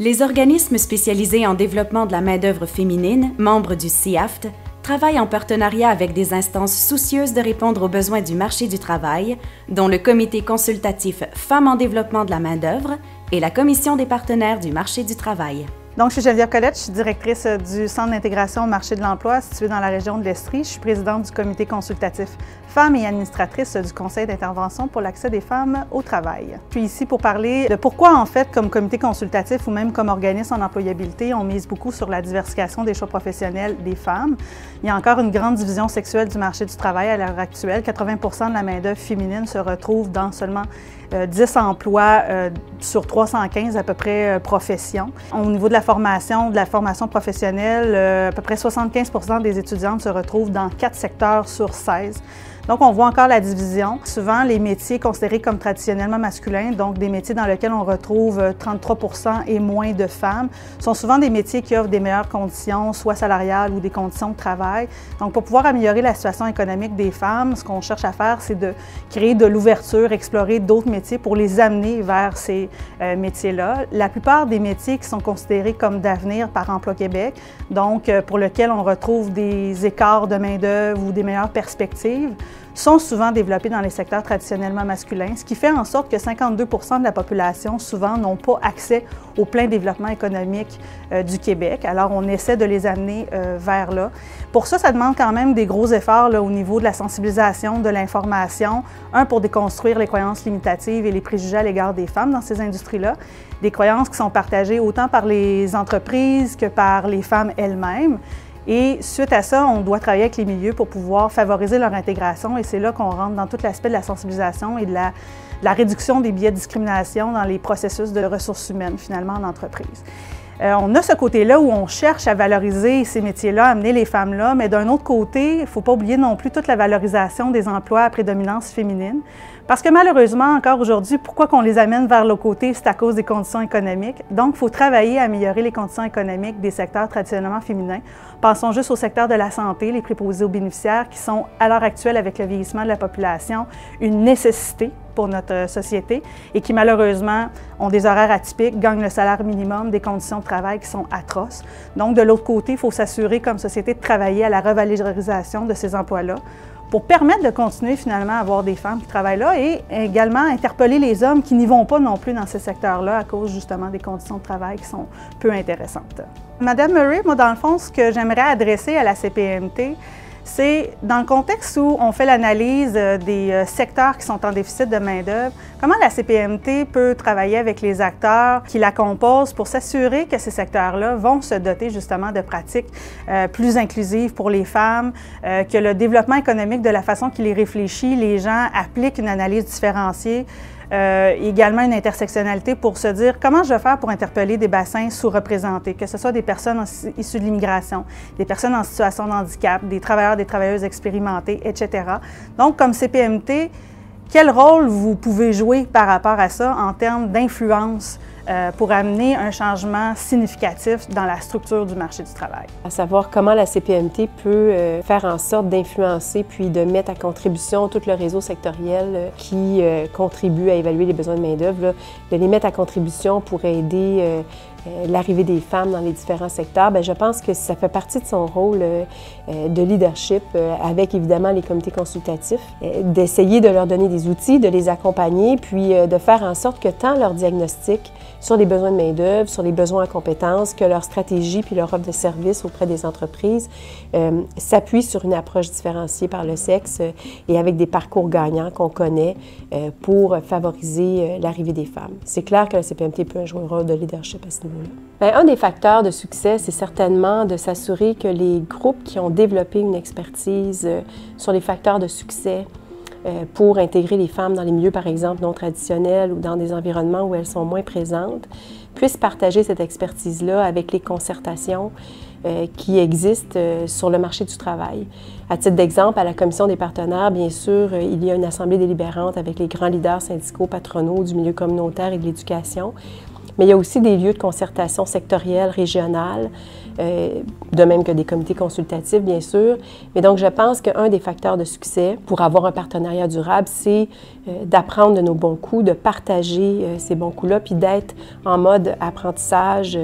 Les organismes spécialisés en développement de la main-d'œuvre féminine, membres du CIAFT, travaillent en partenariat avec des instances soucieuses de répondre aux besoins du marché du travail, dont le Comité consultatif Femmes en développement de la main-d'œuvre et la Commission des partenaires du marché du travail. Donc, je suis Geneviève Colette, je suis directrice du Centre d'intégration au marché de l'emploi situé dans la région de l'Estrie. Je suis présidente du Comité consultatif Femmes et administratrice du Conseil d'intervention pour l'accès des femmes au travail. Je suis ici pour parler de pourquoi, en fait, comme comité consultatif ou même comme organisme en employabilité, on mise beaucoup sur la diversification des choix professionnels des femmes. Il y a encore une grande division sexuelle du marché du travail à l'heure actuelle. 80% de la main-d'œuvre féminine se retrouve dans seulement 10 emplois sur 315 à peu près professions. Au niveau de la formation professionnelle, à peu près 75% des étudiantes se retrouvent dans 4 secteurs sur 16. Donc, on voit encore la division. Souvent, les métiers considérés comme traditionnellement masculins, donc des métiers dans lesquels on retrouve 33% et moins de femmes, sont souvent des métiers qui offrent des meilleures conditions, soit salariales ou des conditions de travail. Donc, pour pouvoir améliorer la situation économique des femmes, ce qu'on cherche à faire, c'est de créer de l'ouverture, explorer d'autres métiers pour les amener vers ces métiers-là. La plupart des métiers qui sont considérés comme d'avenir par Emploi Québec, donc pour lesquels on retrouve des écarts de main-d'œuvre ou des meilleures perspectives, sont souvent développés dans les secteurs traditionnellement masculins, ce qui fait en sorte que 52% de la population, souvent, n'ont pas accès au plein développement économique du Québec. Alors, on essaie de les amener vers là. Pour ça, ça demande quand même des gros efforts là, au niveau de la sensibilisation, de l'information, pour déconstruire les croyances limitatives et les préjugés à l'égard des femmes dans ces industries-là, des croyances qui sont partagées autant par les entreprises que par les femmes elles-mêmes. Et suite à ça, on doit travailler avec les milieux pour pouvoir favoriser leur intégration et c'est là qu'on rentre dans tout l'aspect de la sensibilisation et de la réduction des biais de discrimination dans les processus de ressources humaines, finalement, en entreprise. On a ce côté-là où on cherche à valoriser ces métiers-là, amener les femmes-là, mais d'un autre côté, il ne faut pas oublier non plus toute la valorisation des emplois à prédominance féminine. Parce que malheureusement, encore aujourd'hui, pourquoi qu'on les amène vers le côté, c'est à cause des conditions économiques. Donc, il faut travailler à améliorer les conditions économiques des secteurs traditionnellement féminins. Pensons juste au secteur de la santé, les préposés aux bénéficiaires, qui sont, à l'heure actuelle, avec le vieillissement de la population, une nécessité pour notre société et qui, malheureusement, ont des horaires atypiques, gagnent le salaire minimum, des conditions de travail qui sont atroces. Donc, de l'autre côté, il faut s'assurer, comme société, de travailler à la revalorisation de ces emplois-là pour permettre de continuer finalement à avoir des femmes qui travaillent là et également interpeller les hommes qui n'y vont pas non plus dans ces secteurs-là à cause justement des conditions de travail qui sont peu intéressantes. Madame Murray, moi dans le fond, ce que j'aimerais adresser à la CPMT, c'est dans le contexte où on fait l'analyse des secteurs qui sont en déficit de main-d'œuvre, comment la CPMT peut travailler avec les acteurs qui la composent pour s'assurer que ces secteurs-là vont se doter justement de pratiques plus inclusives pour les femmes, que le développement économique, de la façon qu'il est réfléchi, les gens appliquent une analyse différenciée, également une intersectionnalité pour se dire comment je vais faire pour interpeller des bassins sous-représentés, que ce soit des personnes issues de l'immigration, des personnes en situation de handicap, des travailleurs, des travailleuses expérimentées, etc. Donc, comme CPMT, quel rôle vous pouvez jouer par rapport à ça en termes d'influence pour amener un changement significatif dans la structure du marché du travail? À savoir comment la CPMT peut faire en sorte d'influencer puis de mettre à contribution tout le réseau sectoriel qui contribue à évaluer les besoins de main-d'œuvre, de les mettre à contribution pour aider l'arrivée des femmes dans les différents secteurs. Bien, je pense que ça fait partie de son rôle de leadership avec évidemment les comités consultatifs, d'essayer de leur donner des outils, de les accompagner, puis de faire en sorte que tant leur diagnostic sur les besoins de main-d'œuvre, sur les besoins en compétences, que leur stratégie puis leur offre de services auprès des entreprises s'appuient sur une approche différenciée par le sexe et avec des parcours gagnants qu'on connaît pour favoriser l'arrivée des femmes. C'est clair que la CPMT peut jouer un rôle de leadership à ce niveau-là. Bien, un des facteurs de succès, c'est certainement de s'assurer que les groupes qui ont développé une expertise sur les facteurs de succès pour intégrer les femmes dans les milieux, par exemple, non traditionnels ou dans des environnements où elles sont moins présentes, puissent partager cette expertise-là avec les concertations qui existent sur le marché du travail. À titre d'exemple, à la Commission des partenaires, bien sûr, il y a une assemblée délibérante avec les grands leaders syndicaux patronaux du milieu communautaire et de l'éducation. Mais il y a aussi des lieux de concertation sectorielle, régionale, de même que des comités consultatifs, bien sûr. Mais donc, je pense qu'un des facteurs de succès pour avoir un partenariat durable, c'est d'apprendre de nos bons coups, de partager ces bons coups-là, puis d'être en mode apprentissage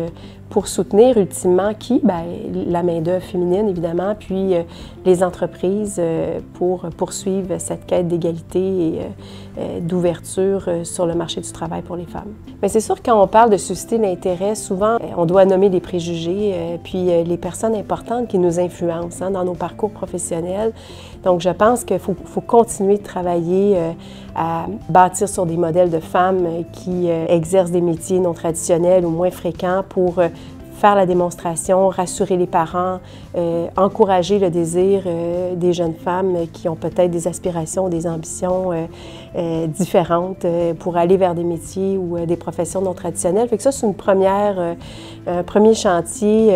pour soutenir ultimement qui? Bien, la main-d'œuvre féminine, évidemment, puis les entreprises pour poursuivre cette quête d'égalité et d'ouverture sur le marché du travail pour les femmes. Mais c'est sûr, quand on parle de susciter l'intérêt, souvent, on doit nommer les préjugés, puis les personnes importantes qui nous influencent dans nos parcours professionnels. Donc, je pense qu'il faut continuer de travailler à bâtir sur des modèles de femmes qui exercent des métiers non traditionnels ou moins fréquents pour faire la démonstration, rassurer les parents, encourager le désir des jeunes femmes qui ont peut-être des aspirations, des ambitions différentes pour aller vers des métiers ou des professions non traditionnelles. Fait que ça, c'est un premier chantier.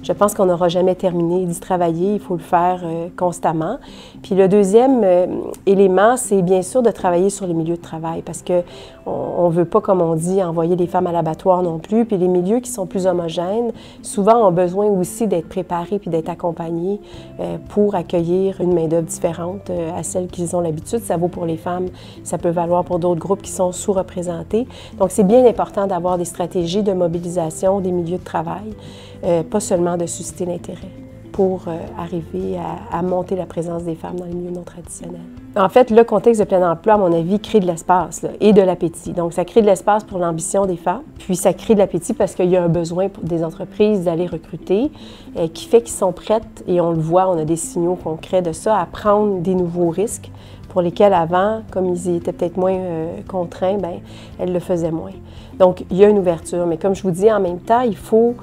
Je pense qu'on n'aura jamais terminé d'y travailler. Il faut le faire constamment. Puis le deuxième élément, c'est bien sûr de travailler sur les milieux de travail parce qu'on ne veut pas, comme on dit, envoyer les femmes à l'abattoir non plus. Puis les milieux qui sont plus homogènes, souvent ont besoin aussi d'être préparés puis d'être accompagnés pour accueillir une main-d'œuvre différente à celle qu'ils ont l'habitude. Ça vaut pour les femmes, ça peut valoir pour d'autres groupes qui sont sous-représentés. Donc, c'est bien important d'avoir des stratégies de mobilisation des milieux de travail, pas seulement de susciter l'intérêt pour arriver à monter la présence des femmes dans les milieux non traditionnels. En fait, le contexte de plein emploi, à mon avis, crée de l'espace et de l'appétit. Donc, ça crée de l'espace pour l'ambition des femmes, puis ça crée de l'appétit parce qu'il y a un besoin pour des entreprises d'aller recruter, qui fait qu'ils sont prêtes, et on le voit, on a des signaux concrets de ça, à prendre des nouveaux risques pour lesquels avant, comme ils y étaient peut-être moins contraints, bien, elles le faisaient moins. Donc, il y a une ouverture, mais comme je vous dis, en même temps, il faut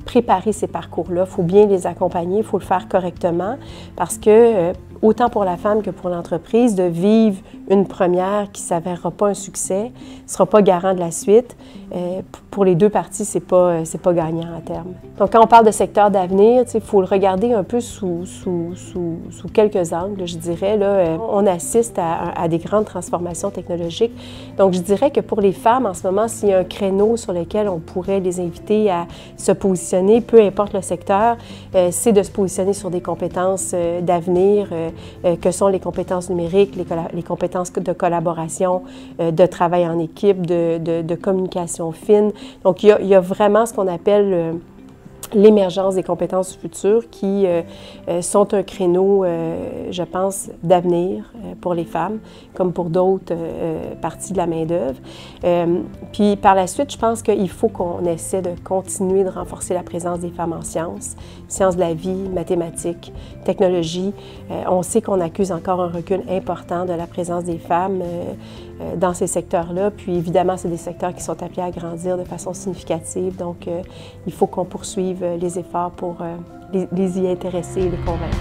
préparer ces parcours-là, il faut bien les accompagner, il faut le faire correctement parce que autant pour la femme que pour l'entreprise, de vivre une première qui ne s'avérera pas un succès, ne sera pas garant de la suite. Pour les deux parties, c'est pas gagnant à terme. Donc, quand on parle de secteur d'avenir, il faut le regarder un peu sous quelques angles, je dirais. Là, on assiste à des grandes transformations technologiques. Donc, je dirais que pour les femmes, en ce moment, s'il y a un créneau sur lequel on pourrait les inviter à se positionner, peu importe le secteur, c'est de se positionner sur des compétences d'avenir, que sont les compétences numériques, les compétences de collaboration, de travail en équipe, de communication fine. Donc, il y a vraiment ce qu'on appelle l'émergence des compétences du futur qui sont un créneau, je pense, d'avenir pour les femmes, comme pour d'autres parties de la main-d'œuvre. Puis par la suite, je pense qu'il faut qu'on essaie de continuer de renforcer la présence des femmes en sciences de la vie, mathématiques, technologie. On sait qu'on accuse encore un recul important de la présence des femmes dans ces secteurs-là. Puis évidemment, c'est des secteurs qui sont appelés à grandir de façon significative. Donc, il faut qu'on poursuive les efforts pour les y intéresser et les convaincre.